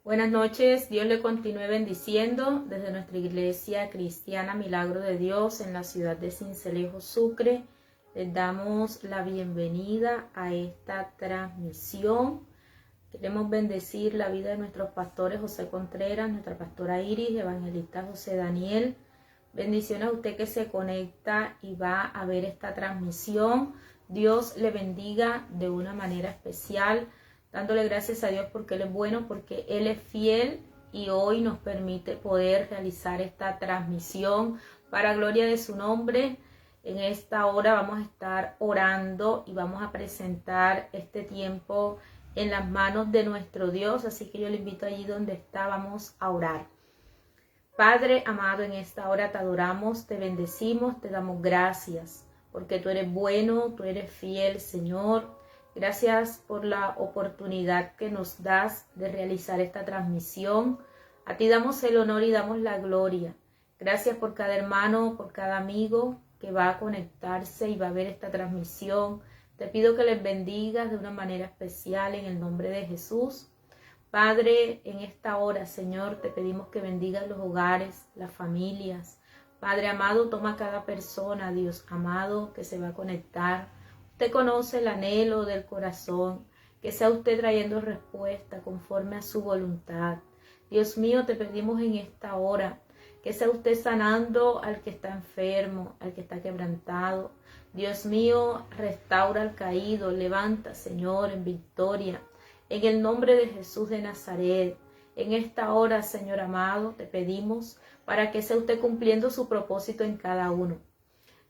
Buenas noches, Dios le continúe bendiciendo desde nuestra iglesia cristiana Milagro de Dios en la ciudad de Sincelejo, Sucre. Les damos la bienvenida a esta transmisión. Queremos bendecir la vida de nuestros pastores José Contreras, nuestra pastora Iris, evangelista José Daniel. Bendiciones a usted que se conecta y va a ver esta transmisión. Dios le bendiga de una manera especial, dándole gracias a Dios porque Él es bueno, porque Él es fiel y hoy nos permite poder realizar esta transmisión para gloria de su nombre. En esta hora vamos a estar orando y vamos a presentar este tiempo en las manos de nuestro Dios, así que yo le invito allí donde está, vamos a orar. Padre amado, en esta hora te adoramos, te bendecimos, te damos gracias, porque tú eres bueno, tú eres fiel, Señor. Gracias por la oportunidad que nos das de realizar esta transmisión. A ti damos el honor y damos la gloria. Gracias por cada hermano, por cada amigo que va a conectarse y va a ver esta transmisión. Te pido que les bendigas de una manera especial en el nombre de Jesús. Padre, en esta hora, Señor, te pedimos que bendigas los hogares, las familias. Padre amado, toma cada persona, Dios amado, que se va a conectar. Usted conoce el anhelo del corazón, que sea usted trayendo respuesta conforme a su voluntad. Dios mío, te pedimos en esta hora que sea usted sanando al que está enfermo, al que está quebrantado. Dios mío, restaura al caído, levanta, Señor, en victoria. En el nombre de Jesús de Nazaret, en esta hora, Señor amado, te pedimos para que sea usted cumpliendo su propósito en cada uno.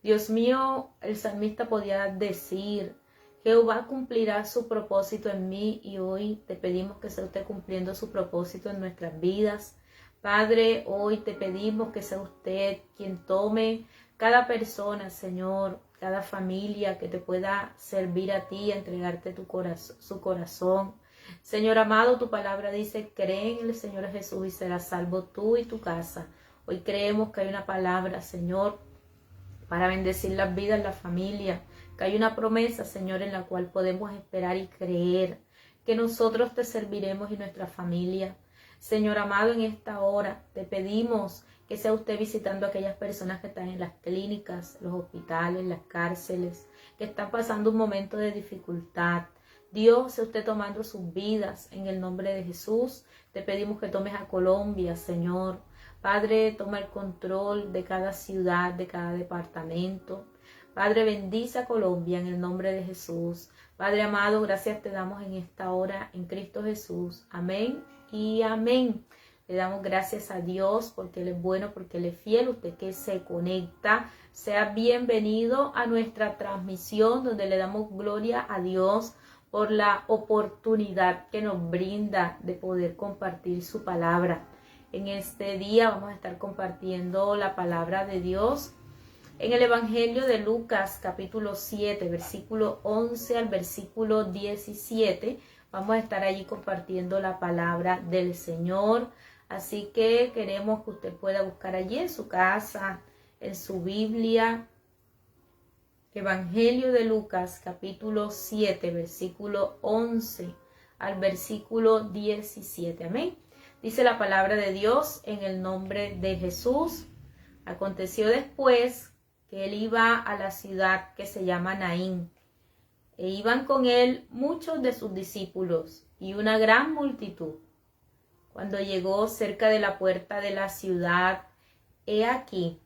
Dios mío, el salmista podía decir, Jehová cumplirá su propósito en mí, y hoy te pedimos que sea usted cumpliendo su propósito en nuestras vidas. Padre, hoy te pedimos que sea usted quien tome cada persona, Señor, cada familia que te pueda servir a ti, entregarte su corazón. Señor amado, tu palabra dice, cree en el Señor Jesús y serás salvo tú y tu casa. Hoy creemos que hay una palabra, Señor, para bendecir las vidas, la familia, que hay una promesa, Señor, en la cual podemos esperar y creer que nosotros te serviremos y nuestra familia. Señor amado, en esta hora te pedimos que sea usted visitando a aquellas personas que están en las clínicas, los hospitales, las cárceles, que están pasando un momento de dificultad. Dios, sea usted tomando sus vidas en el nombre de Jesús. Te pedimos que tomes a Colombia, Señor. Padre, toma el control de cada ciudad, de cada departamento. Padre, bendice a Colombia en el nombre de Jesús. Padre amado, gracias te damos en esta hora en Cristo Jesús. Amén y amén. Le damos gracias a Dios porque Él es bueno, porque Él es fiel. Usted que se conecta, sea bienvenido a nuestra transmisión donde le damos gloria a Dios por la oportunidad que nos brinda de poder compartir su palabra. En este día vamos a estar compartiendo la palabra de Dios en el Evangelio de Lucas, capítulo 7, versículo 11 al versículo 17. Vamos a estar allí compartiendo la palabra del Señor. Así que queremos que usted pueda buscar allí en su casa, en su Biblia, Evangelio de Lucas, capítulo 7, versículo 11 al versículo 17. Amén. Dice la palabra de Dios en el nombre de Jesús. Aconteció después que él iba a la ciudad que se llama Naín, e iban con él muchos de sus discípulos y una gran multitud. Cuando llegó cerca de la puerta de la ciudad, he aquí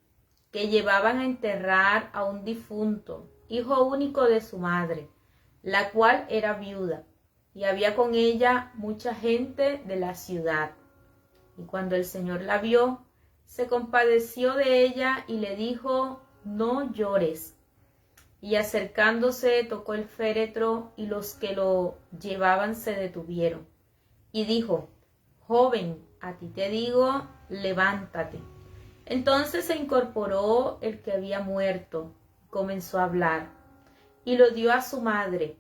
que llevaban a enterrar a un difunto, hijo único de su madre, la cual era viuda, y había con ella mucha gente de la ciudad. Y cuando el Señor la vio, se compadeció de ella y le dijo, no llores. Y acercándose tocó el féretro, y los que lo llevaban se detuvieron. Y dijo, joven, a ti te digo, levántate. Entonces se incorporó el que había muerto, comenzó a hablar, y lo dio a su madre.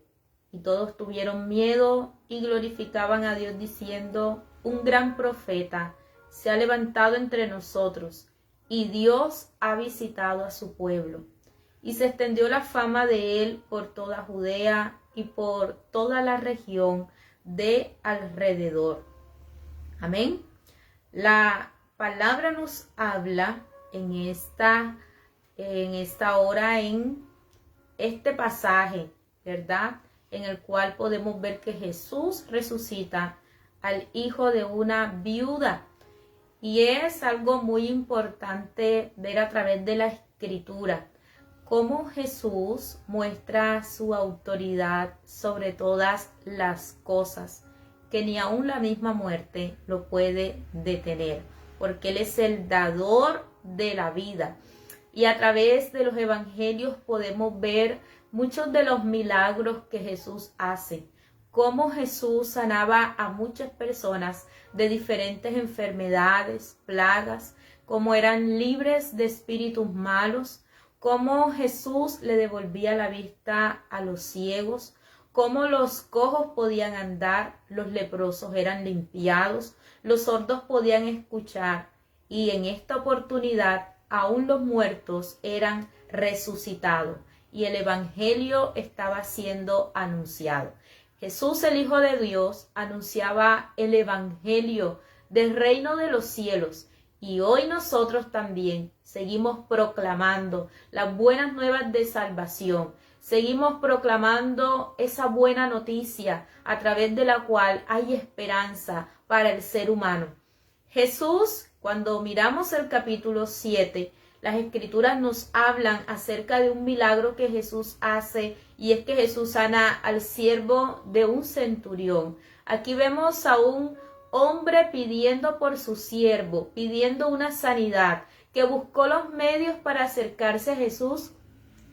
Y todos tuvieron miedo y glorificaban a Dios diciendo, un gran profeta se ha levantado entre nosotros, y Dios ha visitado a su pueblo. Y se extendió la fama de él por toda Judea y por toda la región de alrededor. Amén. La palabra nos habla en esta hora, en este pasaje, ¿verdad? En el cual podemos ver que Jesús resucita al hijo de una viuda. Y es algo muy importante ver a través de la Escritura cómo Jesús muestra su autoridad sobre todas las cosas, que ni aun la misma muerte lo puede detener, porque Él es el dador de la vida. Y a través de los evangelios podemos ver muchos de los milagros que Jesús hace, cómo Jesús sanaba a muchas personas de diferentes enfermedades, plagas, cómo eran libres de espíritus malos, cómo Jesús le devolvía la vista a los ciegos, cómo los cojos podían andar, los leprosos eran limpiados, los sordos podían escuchar, y en esta oportunidad aún los muertos eran resucitados y el evangelio estaba siendo anunciado. Jesús, el Hijo de Dios, anunciaba el evangelio del reino de los cielos, y hoy nosotros también seguimos proclamando las buenas nuevas de salvación. Seguimos proclamando esa buena noticia a través de la cual hay esperanza para el ser humano. Jesús, cuando miramos el capítulo 7, las Escrituras nos hablan acerca de un milagro que Jesús hace, y es que Jesús sana al siervo de un centurión. Aquí vemos a un hombre pidiendo por su siervo, pidiendo una sanidad, que buscó los medios para acercarse a Jesús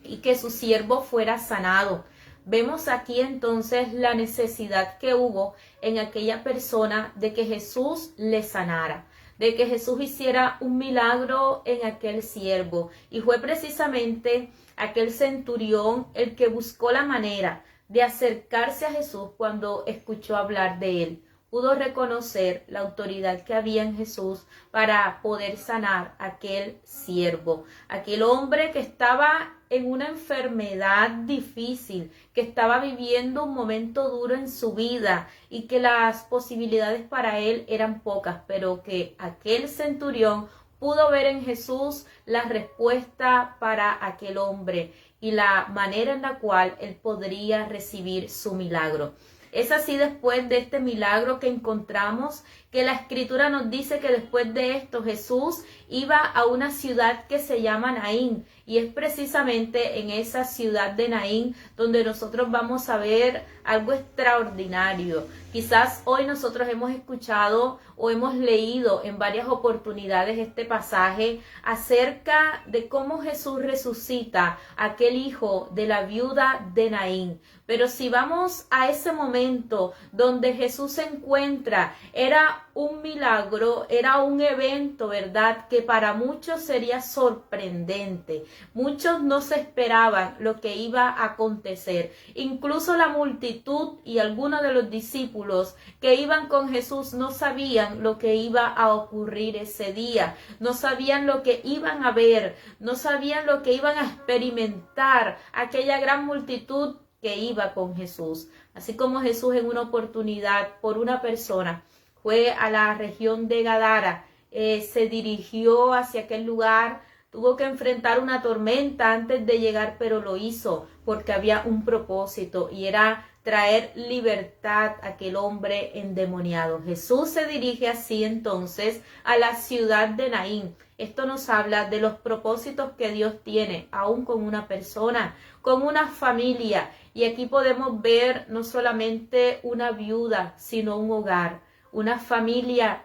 y que su siervo fuera sanado. Vemos aquí entonces la necesidad que hubo en aquella persona de que Jesús le sanara, de que Jesús hiciera un milagro en aquel siervo. Y fue precisamente aquel centurión el que buscó la manera de acercarse a Jesús cuando escuchó hablar de él. Pudo reconocer la autoridad que había en Jesús para poder sanar a aquel siervo, aquel hombre que estaba en una enfermedad difícil, que estaba viviendo un momento duro en su vida y que las posibilidades para él eran pocas, pero que aquel centurión pudo ver en Jesús la respuesta para aquel hombre y la manera en la cual él podría recibir su milagro. Es así después de este milagro que encontramos que la Escritura nos dice que después de esto Jesús iba a una ciudad que se llama Naín, y es precisamente en esa ciudad de Naín donde nosotros vamos a ver algo extraordinario. Quizás hoy nosotros hemos escuchado o hemos leído en varias oportunidades este pasaje acerca de cómo Jesús resucita a aquel hijo de la viuda de Naín. Pero si vamos a ese momento donde Jesús se encuentra, era un milagro, era un evento, ¿verdad?, que para muchos sería sorprendente. Muchos no se esperaban lo que iba a acontecer. Incluso la multitud y algunos de los discípulos que iban con Jesús no sabían lo que iba a ocurrir ese día. No sabían lo que iban a ver, no sabían lo que iban a experimentar aquella gran multitud que iba con Jesús. Así como Jesús en una oportunidad por una persona fue a la región de Gadara, se dirigió hacia aquel lugar, tuvo que enfrentar una tormenta antes de llegar, pero lo hizo porque había un propósito y era traer libertad a aquel hombre endemoniado. Jesús se dirige así entonces a la ciudad de Naín. Esto nos habla de los propósitos que Dios tiene, aún con una persona, con una familia. Y aquí podemos ver no solamente una viuda, sino un hogar, una familia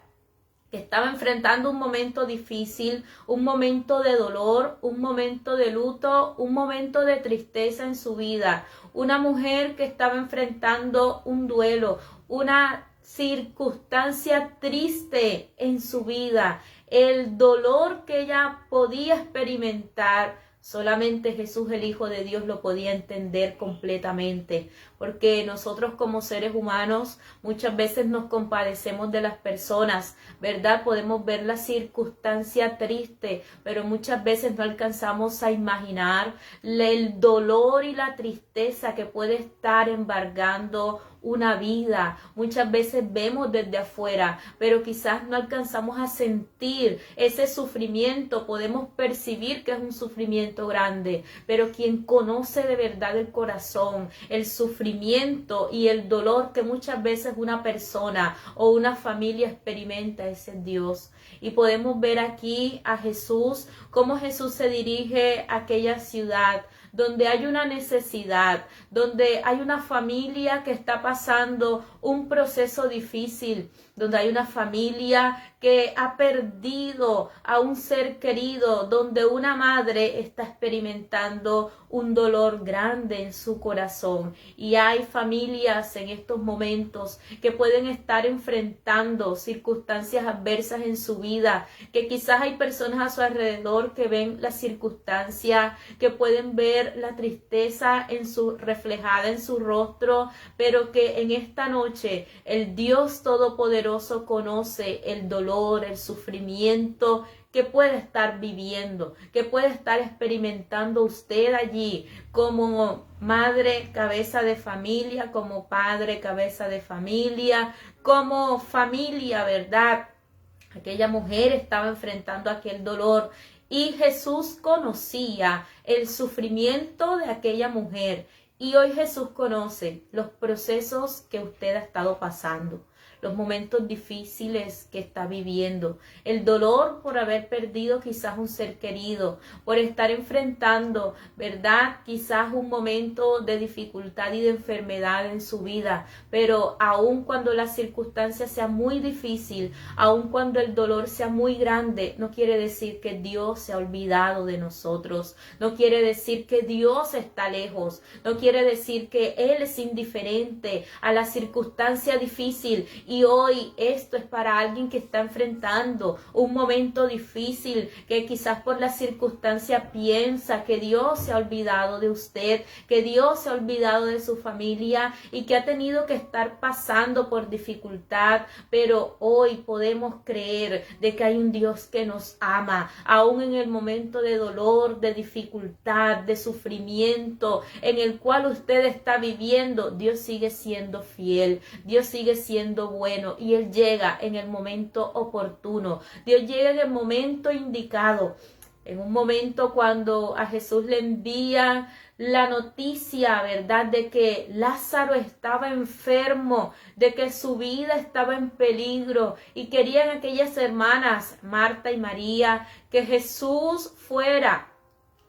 que estaba enfrentando un momento difícil, un momento de dolor, un momento de luto, un momento de tristeza en su vida. Una mujer que estaba enfrentando un duelo, una circunstancia triste en su vida. El dolor que ella podía experimentar, solamente Jesús, el Hijo de Dios, lo podía entender completamente. porque nosotros como seres humanos muchas veces nos compadecemos de las personas, ¿verdad? Podemos ver la circunstancia triste, pero muchas veces no alcanzamos a imaginar el dolor y la tristeza que puede estar embargando una vida. Muchas veces vemos desde afuera, pero quizás no alcanzamos a sentir ese sufrimiento. Podemos percibir que es un sufrimiento grande, pero quien conoce de verdad el corazón, el sufrimiento y el dolor que muchas veces una persona o una familia experimenta, ese es Dios. Y podemos ver aquí a Jesús, cómo Jesús se dirige a aquella ciudad donde hay una necesidad, donde hay una familia que está pasando un proceso difícil, donde hay una familia que ha perdido a un ser querido, donde una madre está experimentando un dolor grande en su corazón. Y hay familias en estos momentos que pueden estar enfrentando circunstancias adversas en su vida, que quizás hay personas a su alrededor que ven la circunstancia, que pueden ver la tristeza reflejada en su rostro, pero que en esta noche el Dios Todopoderoso conoce el dolor, el sufrimiento que puede estar viviendo, que puede estar experimentando usted allí como madre, cabeza de familia, como padre, cabeza de familia, como familia, ¿verdad? Aquella mujer estaba enfrentando aquel dolor y Jesús conocía el sufrimiento de aquella mujer. Y hoy Jesús conoce los procesos que usted ha estado pasando, los momentos difíciles que está viviendo, el dolor por haber perdido quizás un ser querido, por estar enfrentando, ¿verdad? Quizás un momento de dificultad y de enfermedad en su vida, pero aun cuando la circunstancia sea muy difícil, aun cuando el dolor sea muy grande, no quiere decir que Dios se ha olvidado de nosotros, no quiere decir que Dios está lejos, no quiere decir que Él es indiferente a la circunstancia difícil. Y hoy esto es para alguien que está enfrentando un momento difícil, que quizás por la circunstancia piensa que Dios se ha olvidado de usted, que Dios se ha olvidado de su familia y que ha tenido que estar pasando por dificultad. Pero hoy podemos creer de que hay un Dios que nos ama, aún en el momento de dolor, de dificultad, de sufrimiento en el cual usted está viviendo. Dios sigue siendo fiel, Dios sigue siendo bueno y Él llega en el momento oportuno. Dios llega en el momento indicado, en un momento cuando a Jesús le envía la noticia, ¿verdad?, de que Lázaro estaba enfermo, de que su vida estaba en peligro, y querían aquellas hermanas, Marta y María, que Jesús fuera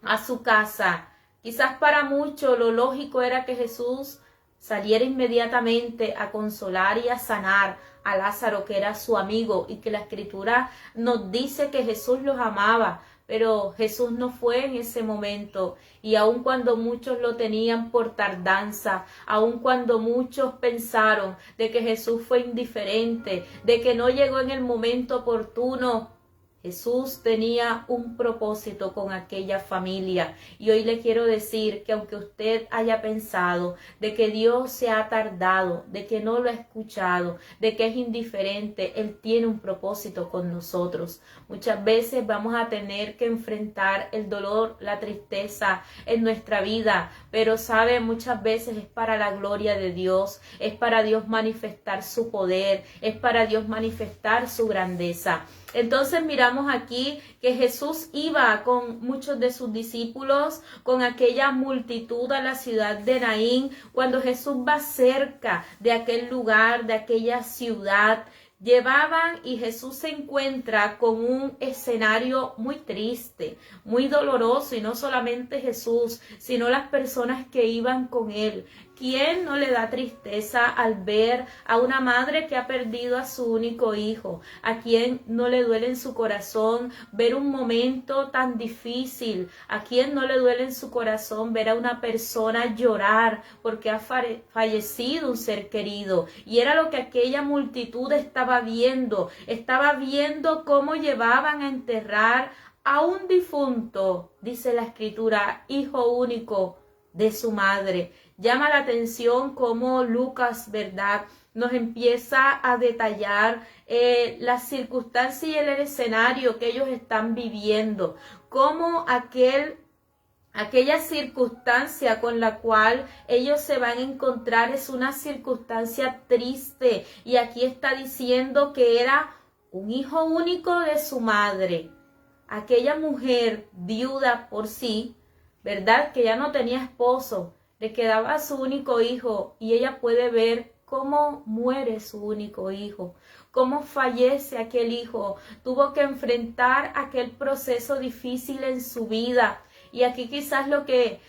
a su casa. Quizás para muchos lo lógico era que Jesús saliera inmediatamente a consolar y a sanar a Lázaro, que era su amigo, y que la Escritura nos dice que Jesús los amaba. Pero Jesús no fue en ese momento, y aun cuando muchos lo tenían por tardanza, aun cuando muchos pensaron de que Jesús fue indiferente, de que no llegó en el momento oportuno, Jesús tenía un propósito con aquella familia. Y hoy le quiero decir que aunque usted haya pensado de que Dios se ha tardado, de que no lo ha escuchado, de que es indiferente, Él tiene un propósito con nosotros. Muchas veces vamos a tener que enfrentar el dolor, la tristeza en nuestra vida, pero sabe, muchas veces es para la gloria de Dios, es para Dios manifestar su poder, es para Dios manifestar su grandeza. Entonces miramos aquí que Jesús iba con muchos de sus discípulos, con aquella multitud a la ciudad de Naín. Cuando Jesús va cerca de aquel lugar, de aquella ciudad, llevaban y Jesús se encuentra con un escenario muy triste, muy doloroso, y no solamente Jesús, sino las personas que iban con Él. ¿Quién no le da tristeza al ver a una madre que ha perdido a su único hijo? ¿A quién no le duele en su corazón ver un momento tan difícil? ¿A quién no le duele en su corazón ver a una persona llorar porque ha fallecido un ser querido? Y era lo que aquella multitud estaba viendo cómo llevaban a enterrar a un difunto, dice la Escritura, hijo único, de su madre. Llama la atención cómo Lucas, ¿verdad?, nos empieza a detallar las circunstancias y el escenario que ellos están viviendo, cómo aquella circunstancia con la cual ellos se van a encontrar es una circunstancia triste. Y aquí está diciendo que era un hijo único de su madre. Aquella mujer viuda por sí, ¿verdad?, que ya no tenía esposo, le quedaba su único hijo y ella puede ver cómo muere su único hijo, cómo fallece aquel hijo, tuvo que enfrentar aquel proceso difícil en su vida. Y aquí quizás lo que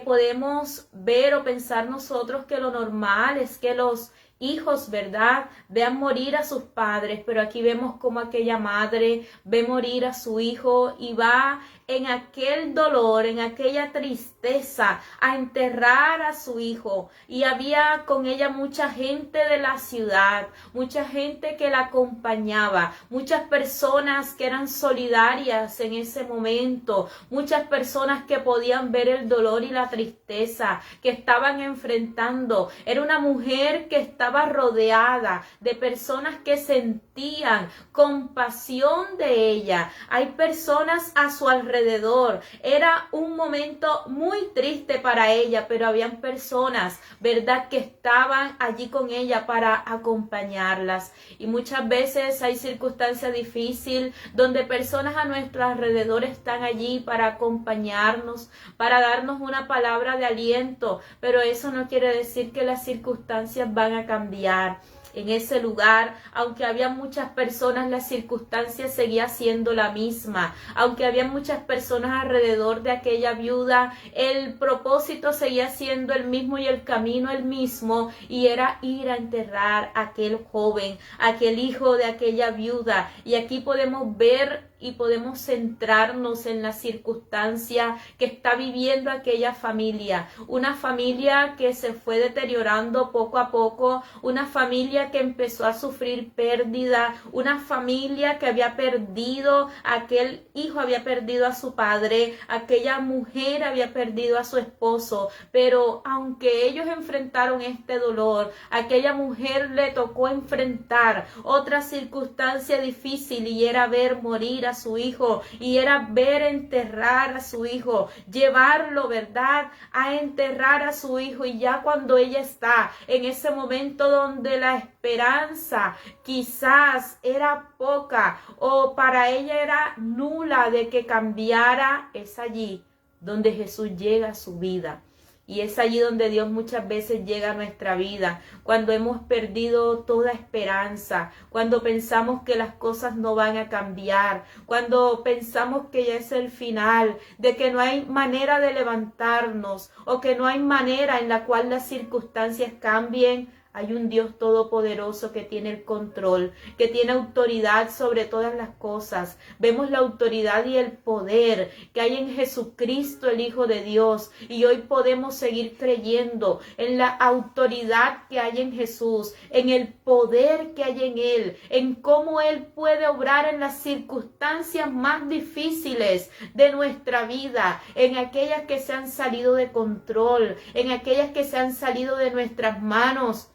podemos ver o pensar nosotros, que lo normal es que los hijos, ¿verdad?, vean morir a sus padres, pero aquí vemos como aquella madre ve morir a su hijo y va en aquel dolor, en aquella tristeza, a enterrar a su hijo. Y había con ella mucha gente de la ciudad, mucha gente que la acompañaba, muchas personas que eran solidarias en ese momento, muchas personas que podían ver el dolor y la tristeza que estaban enfrentando. Era una mujer que estaba rodeada de personas que sentían compasión de ella. Hay personas a su alrededor. Era un momento muy triste para ella, pero habían personas, ¿verdad?, que estaban allí con ella para acompañarlas. Y muchas veces hay circunstancias difíciles donde personas a nuestro alrededor están allí para acompañarnos, para darnos una palabra de aliento, pero eso no quiere decir que las circunstancias van a cambiar. En ese lugar, aunque había muchas personas, la circunstancia seguía siendo la misma. Aunque había muchas personas alrededor de aquella viuda, el propósito seguía siendo el mismo y el camino el mismo, y era ir a enterrar a aquel joven, aquel hijo de aquella viuda. Y aquí podemos ver y podemos centrarnos en la circunstancia que está viviendo aquella familia, una familia que se fue deteriorando poco a poco, una familia que empezó a sufrir pérdida, una familia que había perdido, aquel hijo había perdido a su padre, aquella mujer había perdido a su esposo, pero aunque ellos enfrentaron este dolor, aquella mujer le tocó enfrentar otra circunstancia difícil, y era ver morir a su hijo, y era ver enterrar a su hijo, llevarlo, ¿verdad?, a enterrar a su hijo. Y ya cuando ella está en ese momento donde la esperanza quizás era poca o para ella era nula de que cambiara, es allí donde Jesús llega a su vida. Y es allí donde Dios muchas veces llega a nuestra vida, cuando hemos perdido toda esperanza, cuando pensamos que las cosas no van a cambiar, cuando pensamos que ya es el final, de que no hay manera de levantarnos o que no hay manera en la cual las circunstancias cambien. Hay un Dios todopoderoso que tiene el control, que tiene autoridad sobre todas las cosas. Vemos la autoridad y el poder que hay en Jesucristo, el Hijo de Dios. Y hoy podemos seguir creyendo en la autoridad que hay en Jesús, en el poder que hay en Él, en cómo Él puede obrar en las circunstancias más difíciles de nuestra vida, en aquellas que se han salido de control, en aquellas que se han salido de nuestras manos.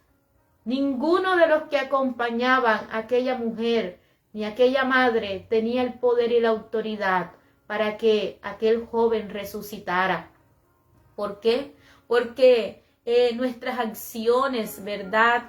Ninguno de los que acompañaban a aquella mujer ni aquella madre tenía el poder y la autoridad para que aquel joven resucitara. ¿Por qué? Porque nuestras acciones, ¿verdad?,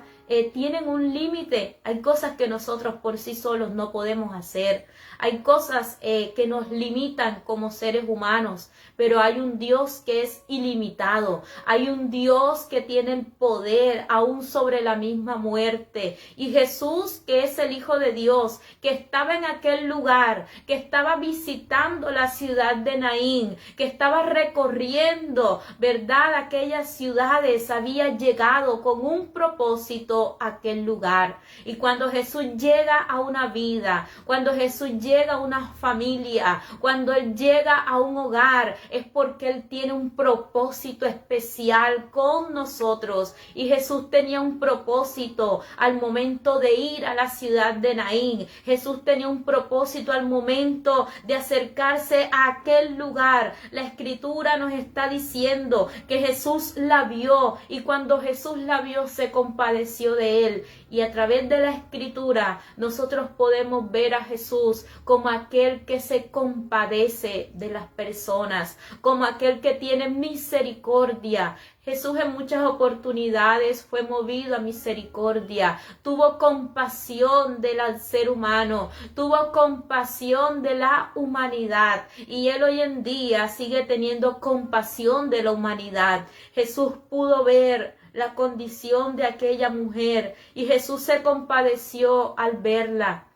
tienen un límite. Hay cosas que nosotros por sí solos no podemos hacer. Hay cosas que nos limitan como seres humanos, pero hay un Dios que es ilimitado. Hay un Dios que tiene el poder aún sobre la misma muerte. Y Jesús, que es el Hijo de Dios, que estaba en aquel lugar, que estaba visitando la ciudad de Naín, que estaba recorriendo, ¿verdad?, aquellas ciudades, había llegado con un propósito, propósito aquel lugar. Y cuando Jesús llega a una vida, cuando Jesús llega a una familia, cuando Él llega a un hogar, es porque Él tiene un propósito especial con nosotros. Y Jesús tenía un propósito al momento de ir a la ciudad de Naín. Jesús tenía un propósito al momento de acercarse a aquel lugar. La Escritura nos está diciendo que Jesús la vio, y cuando Jesús la vio se compadeció de él. Y a través de la Escritura nosotros podemos ver a Jesús como aquel que se compadece de las personas, como aquel que tiene misericordia. Jesús en muchas oportunidades fue movido a misericordia, tuvo compasión del ser humano, tuvo compasión de la humanidad, y Él hoy en día sigue teniendo compasión de la humanidad. Jesús pudo ver la condición de aquella mujer y Jesús se compadeció al verla,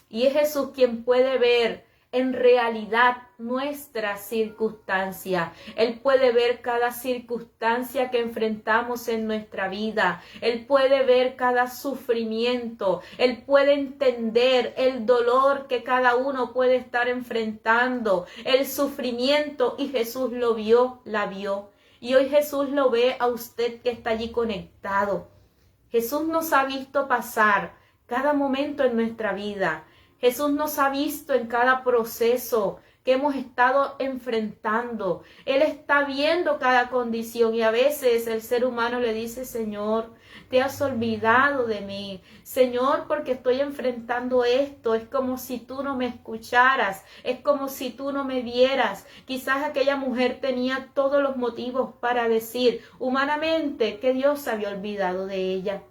y es Jesús quien puede ver en realidad nuestra circunstancia. Él puede ver cada circunstancia que enfrentamos en nuestra vida. Él puede ver cada sufrimiento. Él puede entender el dolor que cada uno puede estar enfrentando, el sufrimiento, y Jesús lo vio, la vio. Y hoy Jesús lo ve a usted que está allí conectado. Jesús nos ha visto pasar cada momento en nuestra vida. Jesús nos ha visto en cada proceso que hemos estado enfrentando. Él está viendo cada condición, y a veces el ser humano le dice: Señor, te has olvidado de mí. Señor, porque estoy enfrentando esto. Es como si tú no me escucharas. Es como si tú no me vieras. Quizás aquella mujer tenía todos los motivos para decir humanamente que Dios se había olvidado de ella,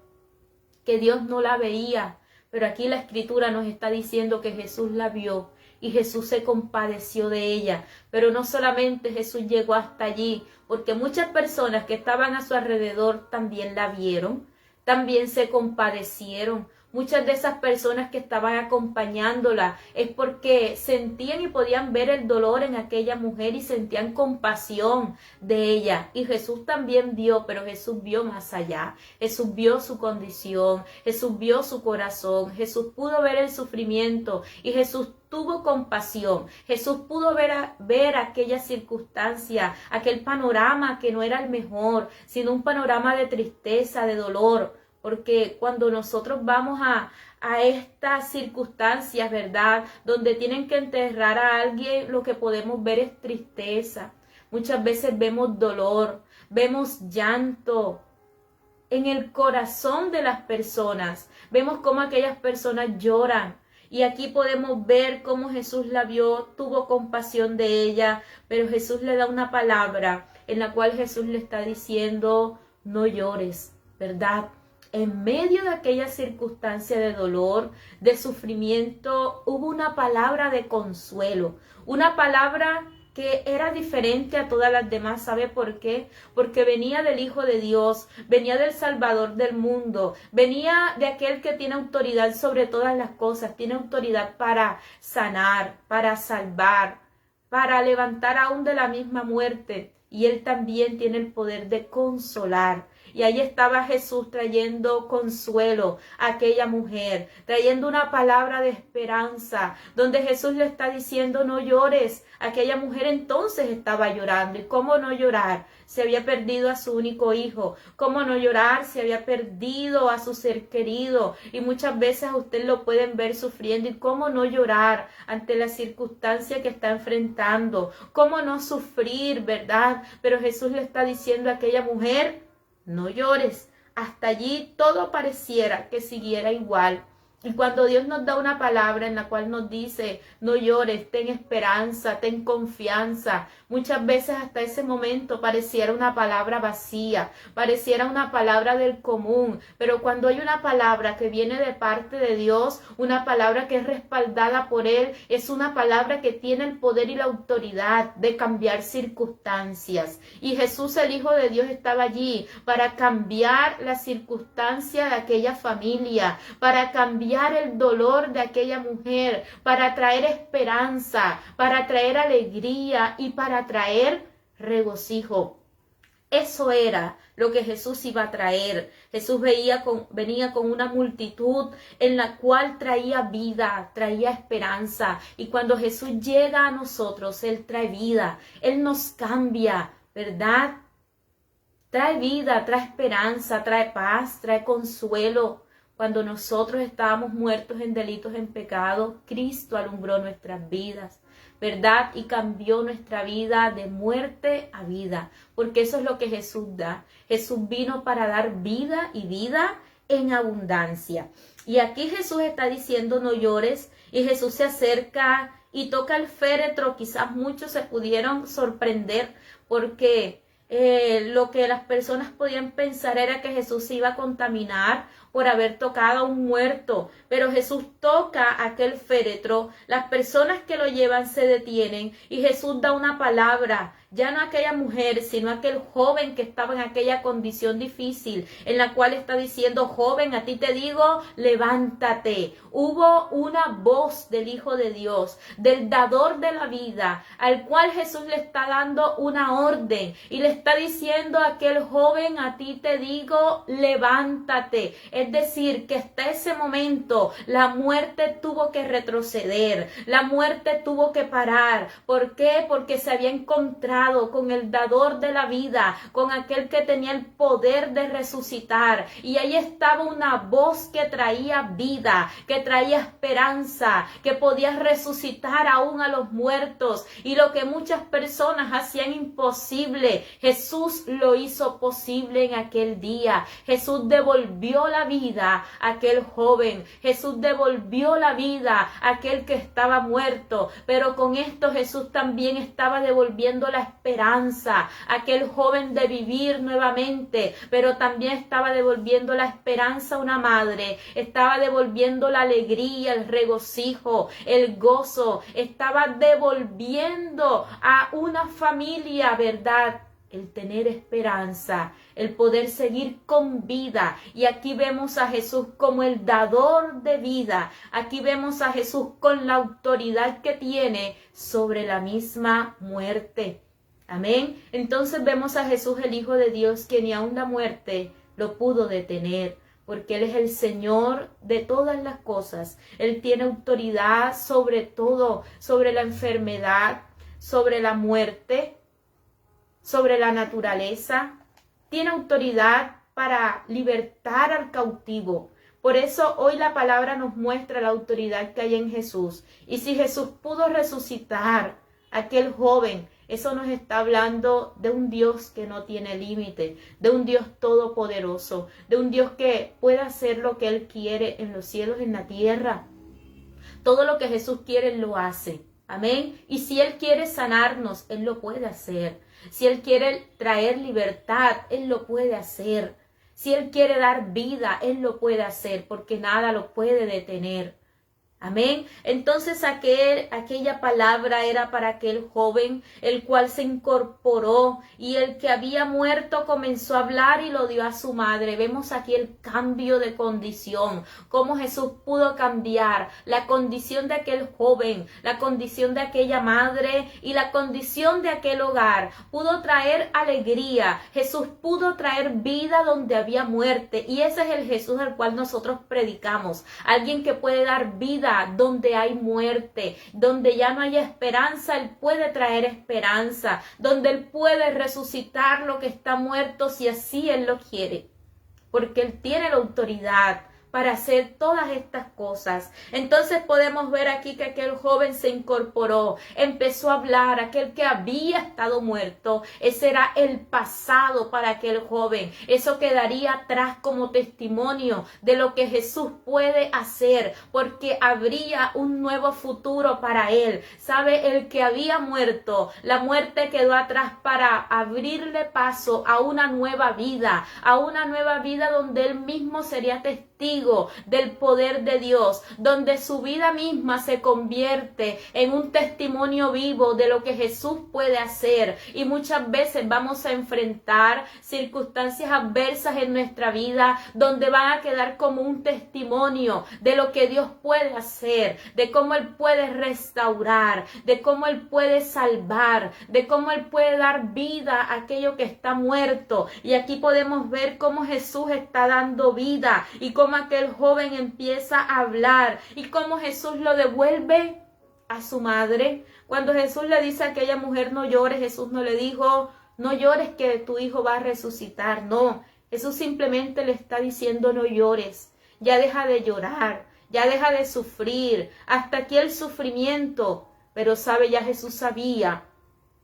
que Dios no la veía. Pero aquí la Escritura nos está diciendo que Jesús la vio y Jesús se compadeció de ella. Pero no solamente Jesús llegó hasta allí, porque muchas personas que estaban a su alrededor también la vieron, también se compadecieron. Muchas de esas personas que estaban acompañándola es porque sentían y podían ver el dolor en aquella mujer y sentían compasión de ella. Y Jesús también vio, pero Jesús vio más allá. Jesús vio su condición, Jesús vio su corazón, Jesús pudo ver el sufrimiento y Jesús tuvo compasión. Jesús pudo ver aquella circunstancia, aquel panorama que no era el mejor, sino un panorama de tristeza, de dolor. Porque cuando nosotros vamos a estas circunstancias, ¿verdad?, donde tienen que enterrar a alguien, lo que podemos ver es tristeza. Muchas veces vemos dolor, vemos llanto en el corazón de las personas. Vemos cómo aquellas personas lloran. Y aquí podemos ver cómo Jesús la vio, tuvo compasión de ella, pero Jesús le da una palabra en la cual Jesús le está diciendo: no llores, ¿verdad? En medio de aquella circunstancia de dolor, de sufrimiento, hubo una palabra de consuelo, una palabra que era diferente a todas las demás. ¿Sabe por qué? Porque venía del Hijo de Dios, venía del Salvador del mundo, venía de aquel que tiene autoridad sobre todas las cosas, tiene autoridad para sanar, para salvar, para levantar aún de la misma muerte. Y Él también tiene el poder de consolar. Y ahí estaba Jesús trayendo consuelo a aquella mujer, trayendo una palabra de esperanza, donde Jesús le está diciendo: no llores. Aquella mujer entonces estaba llorando. ¿Y cómo no llorar? Se había perdido a su único hijo. ¿Cómo no llorar? Se había perdido a su ser querido. Y muchas veces a usted lo pueden ver sufriendo. ¿Y cómo no llorar ante la circunstancia que está enfrentando? ¿Cómo no sufrir, verdad? Pero Jesús le está diciendo a aquella mujer: no llores. Hasta allí todo pareciera que siguiera igual. Y cuando Dios nos da una palabra en la cual nos dice: no llores, ten esperanza, ten confianza, muchas veces hasta ese momento pareciera una palabra vacía, pareciera una palabra del común. Pero cuando hay una palabra que viene de parte de Dios, una palabra que es respaldada por Él, es una palabra que tiene el poder y la autoridad de cambiar circunstancias. Y Jesús, el Hijo de Dios, estaba allí para cambiar la circunstancia de aquella familia, para cambiar el dolor de aquella mujer, para traer esperanza, para traer alegría y para traer regocijo. Eso era lo que Jesús iba a traer. Jesús venía con una multitud en la cual traía vida, traía esperanza. Y cuando Jesús llega a nosotros, Él trae vida, Él nos cambia, ¿verdad? Trae vida, trae esperanza, trae paz, trae consuelo. Cuando nosotros estábamos muertos en delitos, en pecado, Cristo alumbró nuestras vidas, ¿verdad? Y cambió nuestra vida de muerte a vida, porque eso es lo que Jesús da. Jesús vino para dar vida y vida en abundancia. Y aquí Jesús está diciendo no llores, y Jesús se acerca y toca el féretro. Quizás muchos se pudieron sorprender porque lo que las personas podían pensar era que Jesús se iba a contaminar por haber tocado a un muerto, pero Jesús toca aquel féretro, las personas que lo llevan se detienen y Jesús da una palabra, ya no a aquella mujer, sino a aquel joven que estaba en aquella condición difícil, en la cual está diciendo, joven, a ti te digo, levántate. Hubo una voz del Hijo de Dios, del dador de la vida, al cual Jesús le está dando una orden y le está diciendo a aquel joven, a ti te digo, levántate. Es decir, que hasta ese momento la muerte tuvo que retroceder, la muerte tuvo que parar. ¿Por qué? Porque se había encontrado con el dador de la vida, con aquel que tenía el poder de resucitar. Y ahí estaba una voz que traía vida, que traía esperanza, que podía resucitar aún a los muertos. Y lo que muchas personas hacían imposible, Jesús lo hizo posible en aquel día. Jesús devolvió la vida a aquel joven. Jesús devolvió la vida a aquel que estaba muerto. Pero con esto Jesús también estaba devolviendo la esperanza a aquel joven de vivir nuevamente. Pero también estaba devolviendo la esperanza a una madre. Estaba devolviendo la alegría, el regocijo, el gozo. Estaba devolviendo a una familia, ¿verdad?, el tener esperanza, el poder seguir con vida. Y aquí vemos a Jesús como el dador de vida. Aquí vemos a Jesús con la autoridad que tiene sobre la misma muerte. Amén. Entonces vemos a Jesús, el Hijo de Dios, que ni aun la muerte lo pudo detener, porque Él es el Señor de todas las cosas. Él tiene autoridad sobre todo, sobre la enfermedad, sobre la muerte, sobre la naturaleza. Tiene autoridad para libertar al cautivo. Por eso hoy la palabra nos muestra la autoridad que hay en Jesús. Y si Jesús pudo resucitar a aquel joven, eso nos está hablando de un Dios que no tiene límite, de un Dios todopoderoso, de un Dios que puede hacer lo que Él quiere en los cielos, en la tierra. Todo lo que Jesús quiere, Él lo hace. Amén. Y si Él quiere sanarnos, Él lo puede hacer. Si Él quiere traer libertad, Él lo puede hacer. Si Él quiere dar vida, Él lo puede hacer, porque nada lo puede detener. Amén. Entonces aquella palabra era para aquel joven, el cual se incorporó, y el que había muerto comenzó a hablar y lo dio a su madre. Vemos aquí el cambio de condición, cómo Jesús pudo cambiar la condición de aquel joven, la condición de aquella madre y la condición de aquel hogar. Pudo traer alegría. Jesús pudo traer vida donde había muerte, y ese es el Jesús al cual nosotros predicamos. Alguien que puede dar vida donde hay muerte, donde ya no hay esperanza. Él puede traer esperanza, donde Él puede resucitar lo que está muerto si así Él lo quiere, porque Él tiene la autoridad para hacer todas estas cosas. Entonces podemos ver aquí que aquel joven se incorporó, empezó a hablar. Aquel que había estado muerto, ese era el pasado para aquel joven. Eso quedaría atrás como testimonio de lo que Jesús puede hacer, porque habría un nuevo futuro para él. ¿Sabe? El que había muerto, la muerte quedó atrás para abrirle paso a una nueva vida donde él mismo sería testigo testigo del poder de Dios, donde su vida misma se convierte en un testimonio vivo de lo que Jesús puede hacer. Y muchas veces vamos a enfrentar circunstancias adversas en nuestra vida donde van a quedar como un testimonio de lo que Dios puede hacer, de cómo Él puede restaurar, de cómo Él puede salvar, de cómo Él puede dar vida a aquello que está muerto. Y aquí podemos ver cómo Jesús está dando vida y cómo aquel joven empieza a hablar y cómo Jesús lo devuelve a su madre. Cuando Jesús le dice a aquella mujer no llores, Jesús no le dijo no llores que tu hijo va a resucitar. No, Jesús simplemente le está diciendo no llores, ya deja de llorar, ya deja de sufrir, hasta aquí el sufrimiento. Pero sabe, ya Jesús sabía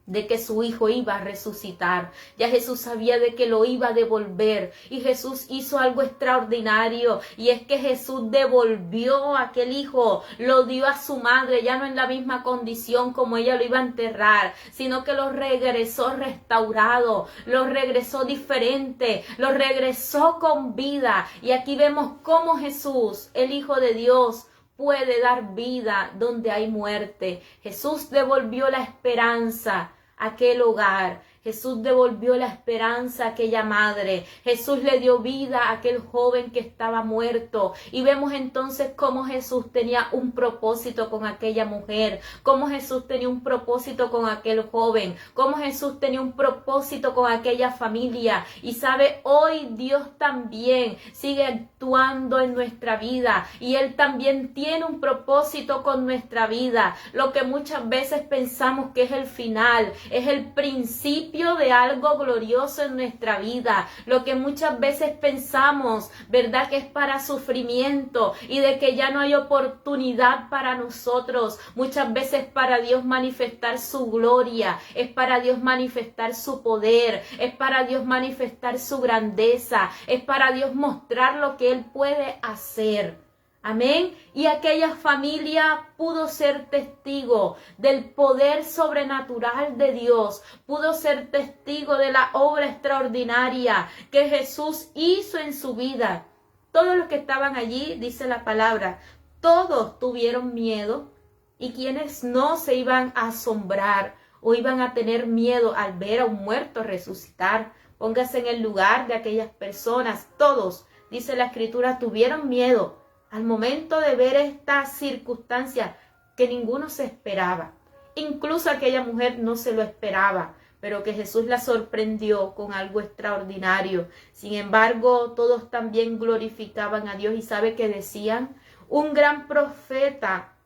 de que su hijo iba a resucitar. Ya Jesús sabía de que lo iba a devolver. Y Jesús hizo algo extraordinario. Y es que Jesús devolvió a aquel hijo. Lo dio a su madre, ya no en la misma condición como ella lo iba a enterrar, sino que lo regresó restaurado. Lo regresó diferente. Lo regresó con vida. Y aquí vemos cómo Jesús, el Hijo de Dios, puede dar vida donde hay muerte. Jesús devolvió la esperanza a aquel hogar. Jesús devolvió la esperanza a aquella madre. Jesús le dio vida a aquel joven que estaba muerto. Y vemos entonces cómo Jesús tenía un propósito con aquella mujer, cómo Jesús tenía un propósito con aquel joven, cómo Jesús tenía un propósito con aquella familia. Y sabe, hoy Dios también sigue actuando en nuestra vida y Él también tiene un propósito con nuestra vida. Lo que muchas veces pensamos que es el final, es el principio de algo glorioso en nuestra vida. Lo que muchas veces pensamos, ¿verdad?, que es para sufrimiento y de que ya no hay oportunidad para nosotros. Muchas veces para Dios manifestar su gloria, es para Dios manifestar su poder, es para Dios manifestar su grandeza, es para Dios mostrar lo que Él puede hacer. Amén. Y aquella familia pudo ser testigo del poder sobrenatural de Dios, pudo ser testigo de la obra extraordinaria que Jesús hizo en su vida. Todos los que estaban allí, dice la palabra, todos tuvieron miedo, y quienes no se iban a asombrar o iban a tener miedo al ver a un muerto resucitar. Póngase en el lugar de aquellas personas. Todos, dice la Escritura, tuvieron miedo al momento de ver esta circunstancia que ninguno se esperaba. Incluso aquella mujer no se lo esperaba, pero que Jesús la sorprendió con algo extraordinario. Sin embargo, todos también glorificaban a Dios. ¿Y sabe qué decían? Un gran profeta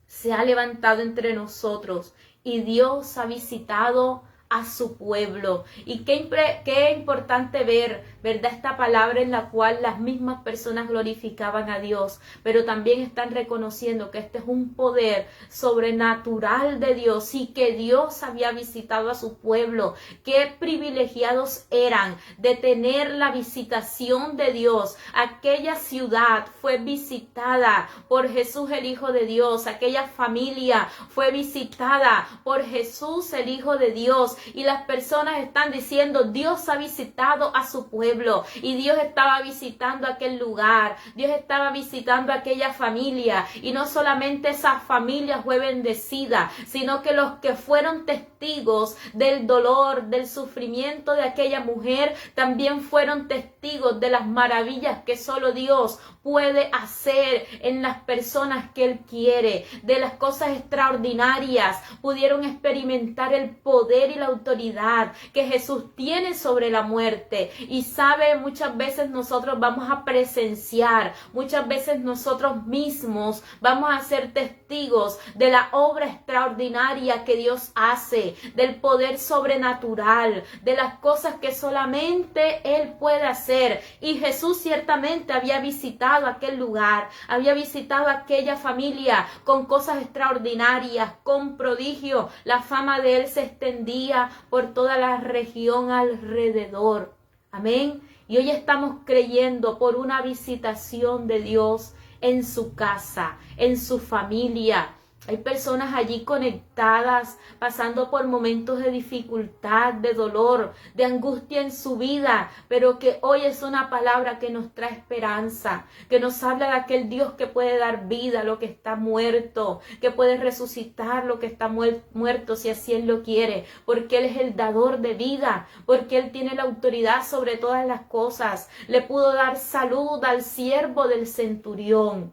se ha levantado entre nosotros y Dios ha visitado a su pueblo. Y qué importante ver, ¿verdad?, esta palabra en la cual las mismas personas glorificaban a Dios, pero también están reconociendo que este es un poder sobrenatural de Dios y que Dios había visitado a su pueblo. Qué privilegiados eran de tener la visitación de Dios. Aquella ciudad fue visitada por Jesús, el Hijo de Dios. Aquella familia fue visitada por Jesús, el Hijo de Dios. Y las personas están diciendo, Dios ha visitado a su pueblo, y Dios estaba visitando aquel lugar, Dios estaba visitando aquella familia, y no solamente esa familia fue bendecida, sino que los que fueron testigos del dolor, del sufrimiento de aquella mujer, también fueron testigos de las maravillas que solo Dios puede hacer en las personas que Él quiere, de las cosas extraordinarias. Pudieron experimentar el poder y la autoridad que Jesús tiene sobre la muerte. Y sabe, muchas veces nosotros vamos a presenciar, muchas veces nosotros mismos vamos a ser testigos de la obra extraordinaria que Dios hace, del poder sobrenatural, de las cosas que solamente Él puede hacer. Y Jesús ciertamente había visitado aquel lugar, había visitado aquella familia con cosas extraordinarias, con prodigio. La fama de Él se extendía por toda la región alrededor. Amén. Y hoy estamos creyendo por una visitación de Dios en su casa, en su familia. Hay personas allí conectadas, pasando por momentos de dificultad, de dolor, de angustia en su vida, pero que hoy es una palabra que nos trae esperanza, que nos habla de aquel Dios que puede dar vida a lo que está muerto, que puede resucitar lo que está muerto si así Él lo quiere, porque Él es el dador de vida, porque Él tiene la autoridad sobre todas las cosas. Le pudo dar salud al siervo del centurión.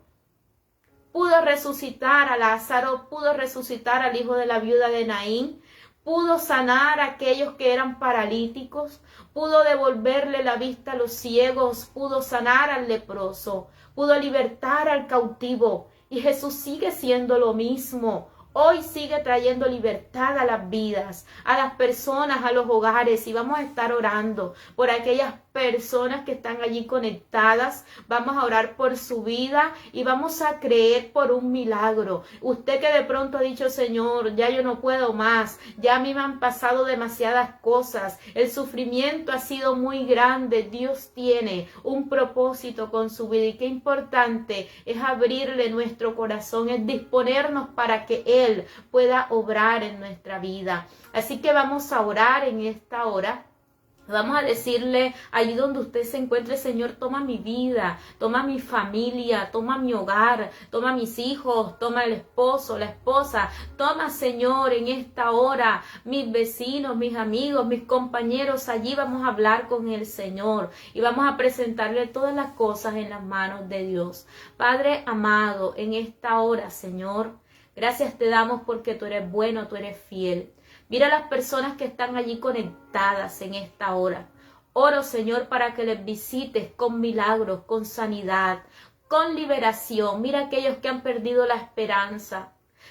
Pudo resucitar a Lázaro, pudo resucitar al hijo de la viuda de Naín, pudo sanar a aquellos que eran paralíticos, pudo devolverle la vista a los ciegos, pudo sanar al leproso, pudo libertar al cautivo. Y Jesús sigue siendo lo mismo. Hoy sigue trayendo libertad a las vidas, a las personas, a los hogares, y vamos a estar orando por aquellas personas que están allí conectadas. Vamos a orar por su vida y vamos a creer por un milagro. Usted que de pronto ha dicho: Señor, ya yo no puedo más, ya a mí me han pasado demasiadas cosas, el sufrimiento ha sido muy grande. Dios tiene un propósito con su vida, y qué importante es abrirle nuestro corazón, es disponernos para que Él pueda obrar en nuestra vida. Así que vamos a orar en esta hora. Vamos a decirle allí donde usted se encuentre: Señor, toma mi vida, toma mi familia, toma mi hogar, toma mis hijos, toma el esposo, la esposa, toma, Señor, en esta hora mis vecinos, mis amigos, mis compañeros. Allí vamos a hablar con el Señor y vamos a presentarle todas las cosas en las manos de Dios. Padre amado, en esta hora, Señor, gracias te damos porque tú eres bueno, tú eres fiel. Mira las personas que están allí conectadas en esta hora. Oro, Señor, para que les visites con milagros, con sanidad, con liberación. Mira aquellos que han perdido la esperanza.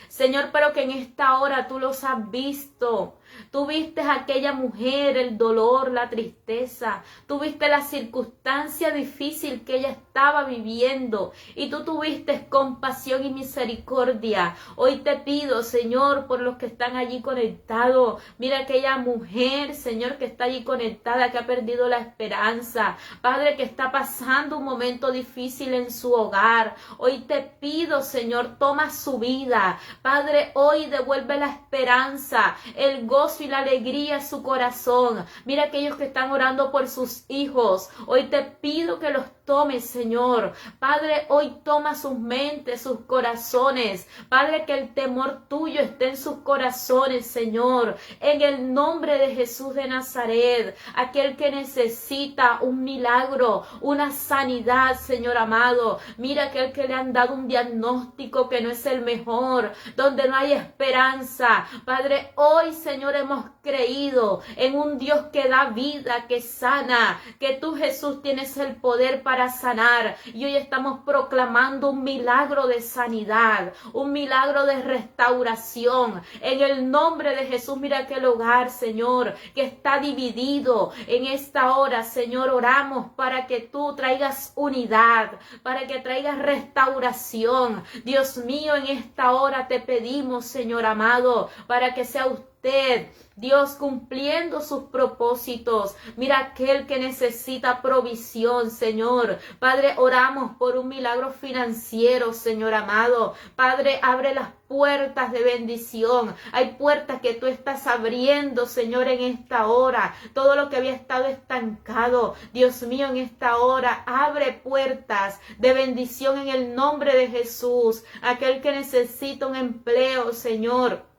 Señor, pero que en esta hora tú los has visto. Tú viste a aquella mujer, el dolor, la tristeza. Tú viste la circunstancia difícil que ella estaba viviendo. Y tú tuviste compasión y misericordia. Hoy te pido, Señor, por los que están allí conectados. Mira aquella mujer, Señor, que está allí conectada, que ha perdido la esperanza. Padre, que está pasando un momento difícil en su hogar. Hoy te pido, Señor, toma su vida. Padre, hoy devuelve la esperanza, el gozo y la alegría a su corazón. Mira aquellos que están orando por sus hijos. Hoy te pido que los tomes, Señor. Padre, hoy toma sus mentes, sus corazones. Padre, que el temor tuyo esté en sus corazones, Señor. En el nombre de Jesús de Nazaret, aquel que necesita un milagro, una sanidad, Señor amado. Mira aquel que le han dado un diagnóstico que no es el mejor, donde no hay esperanza. Padre, hoy, Señor, hemos creído en un Dios que da vida, que sana, que tú, Jesús, tienes el poder para sanar. Y hoy estamos proclamando un milagro de sanidad, un milagro de restauración. En el nombre de Jesús, mira aquel hogar, Señor, que está dividido. En esta hora, Señor, oramos para que tú traigas unidad, para que traigas restauración. Dios mío, en esta hora te pedimos, Señor amado, para que sea usted, Dios, cumpliendo sus propósitos. Mira aquel que necesita provisión, Señor. Padre, oramos por un milagro financiero, Señor amado. Padre, abre las puertas de bendición. Hay puertas que tú estás abriendo, Señor, en esta hora. Todo lo que había estado estancado, Dios mío, en esta hora, abre puertas de bendición en el nombre de Jesús. Aquel que necesita un empleo, Señor,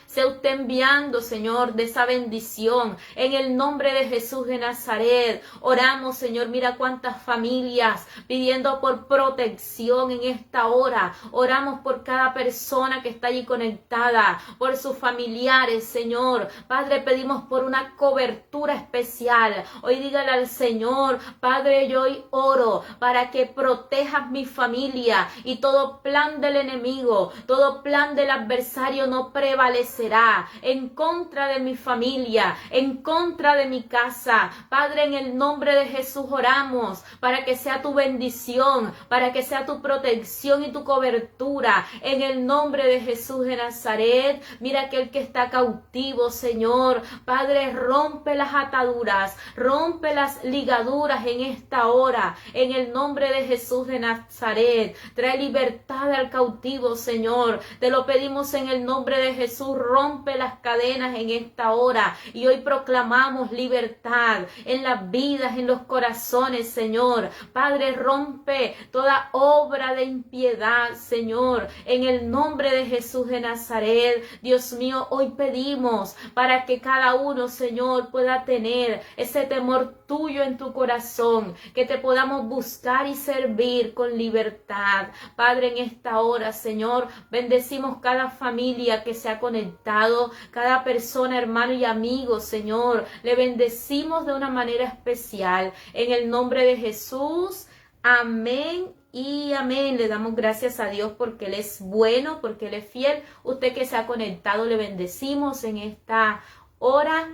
sea usted enviando, Señor, de esa bendición. En el nombre de Jesús de Nazaret, oramos, Señor. Mira cuántas familias pidiendo por protección en esta hora. Oramos por cada persona que está allí conectada, por sus familiares, Señor. Padre, pedimos por una cobertura especial. Hoy dígale al Señor: Padre, yo hoy oro para que protejas mi familia y todo plan del enemigo, todo plan del adversario no prevalecerá será en contra de mi familia, en contra de mi casa. Padre, en el nombre de Jesús oramos para que sea tu bendición, para que sea tu protección y tu cobertura. En el nombre de Jesús de Nazaret, mira aquel que está cautivo, Señor. Padre, rompe las ataduras, rompe las ligaduras en esta hora. En el nombre de Jesús de Nazaret, trae libertad al cautivo, Señor. Te lo pedimos en el nombre de Jesús. Rompe las cadenas en esta hora. Y hoy proclamamos libertad en las vidas, en los corazones, Señor. Padre, rompe toda obra de impiedad, Señor. En el nombre de Jesús de Nazaret, Dios mío, hoy pedimos para que cada uno, Señor, pueda tener ese temor tuyo en tu corazón, que te podamos buscar y servir con libertad. Padre, en esta hora, Señor, bendecimos cada familia que se ha conectado, cada persona, hermano y amigo, Señor, le bendecimos de una manera especial. En el nombre de Jesús, amén y amén. Le damos gracias a Dios porque Él es bueno, porque Él es fiel. Usted que se ha conectado, le bendecimos en esta hora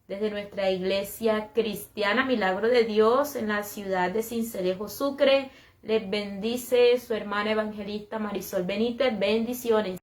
desde nuestra iglesia cristiana Milagro de Dios en la ciudad de Sincelejo, Sucre. Les bendice su hermana evangelista Marisol Benítez. Bendiciones.